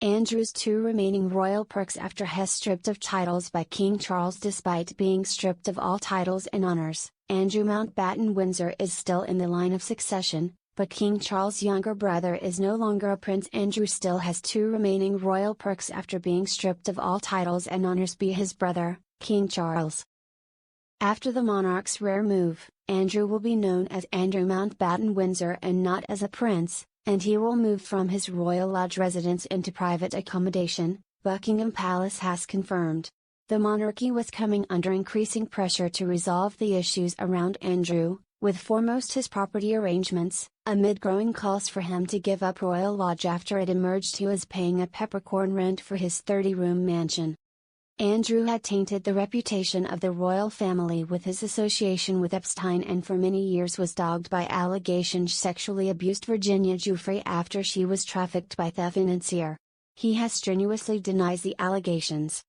Andrew's two remaining royal perks after his stripped of titles by King Charles. Despite being stripped of all titles and honors, Andrew Mountbatten Windsor is still in the line of succession, but King Charles' younger brother is no longer a prince. Andrew still has two remaining royal perks after being stripped of all titles and honors by his brother, King Charles. After the monarch's rare move, Andrew will be known as Andrew Mountbatten Windsor and not as a prince, and he will move from his Royal Lodge residence into private accommodation, Buckingham Palace has confirmed. The monarchy was coming under increasing pressure to resolve the issues around Andrew, with foremost his property arrangements, amid growing calls for him to give up Royal Lodge after it emerged he was paying a peppercorn rent for his 30-room mansion. Andrew had tainted the reputation of the royal family with his association with Epstein and for many years was dogged by allegations sexually abused Virginia Giuffre after she was trafficked by the financier. He has strenuously denied the allegations.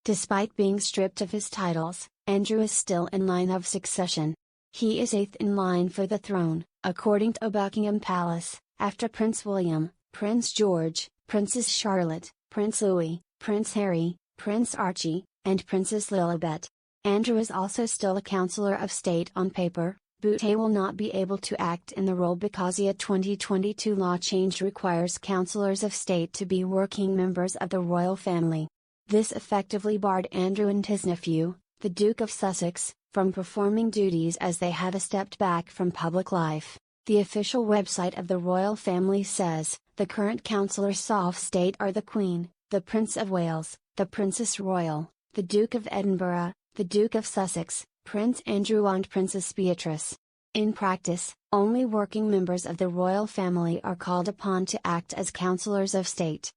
Despite being stripped of his titles, Andrew is still in line of succession. He is eighth in line for the throne, according to Buckingham Palace, after Prince William, Prince George, Princess Charlotte, Prince Louis, Prince Harry, Prince Archie, and Princess Lilibet. Andrew is also still a Counselor of State on paper, but he will not be able to act in the role because a 2022 law change requires Counselors of State to be working members of the royal family. This effectively barred Andrew and his nephew, the Duke of Sussex, from performing duties as they had stepped back from public life. The official website of the royal family says, the current Councillors of State are the Queen, the Prince of Wales, the Princess Royal, the Duke of Edinburgh, the Duke of Sussex, Prince Andrew and Princess Beatrice. In practice, only working members of the royal family are called upon to act as Councillors of State.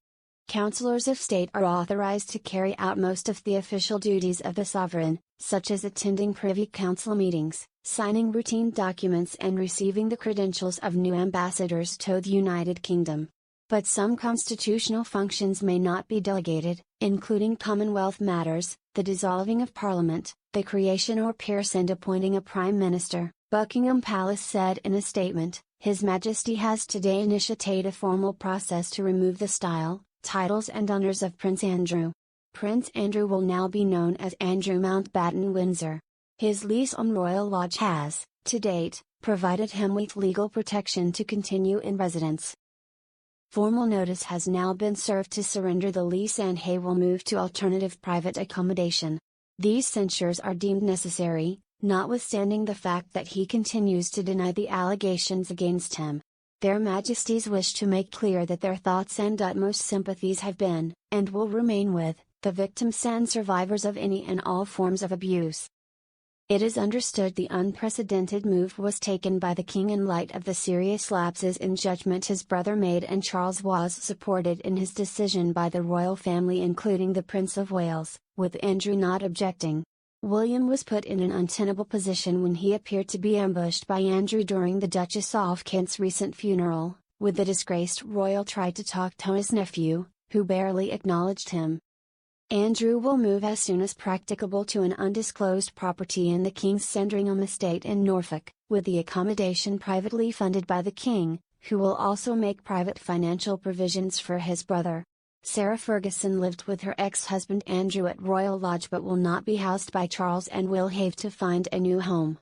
Councillors of State are authorized to carry out most of the official duties of the sovereign, such as attending Privy Council meetings, signing routine documents and receiving the credentials of new ambassadors to the United Kingdom. But some constitutional functions may not be delegated, including Commonwealth matters, the dissolving of Parliament, the creation or peers and appointing a Prime Minister. Buckingham Palace said in a statement, His Majesty has today initiated a formal process to remove the style, titles and honours of Prince Andrew. Prince Andrew will now be known as Andrew Mountbatten Windsor. His lease on Royal Lodge has, to date, provided him with legal protection to continue in residence. Formal notice has now been served to surrender the lease and he will move to alternative private accommodation. These censures are deemed necessary, notwithstanding the fact that he continues to deny the allegations against him. Their Majesties wish to make clear that their thoughts and utmost sympathies have been, and will remain with, the victims and survivors of any and all forms of abuse. It is understood the unprecedented move was taken by the King in light of the serious lapses in judgment his brother made, and Charles was supported in his decision by the royal family including the Prince of Wales, with Andrew not objecting. William was put in an untenable position when he appeared to be ambushed by Andrew during the Duchess of Kent's recent funeral, with the disgraced royal tried to talk to his nephew, who barely acknowledged him. Andrew will move as soon as practicable to an undisclosed property in the King's Sandringham estate in Norfolk, with the accommodation privately funded by the King, who will also make private financial provisions for his brother. Sarah Ferguson lived with her ex-husband Andrew at Royal Lodge but will not be housed by Charles and will have to find a new home.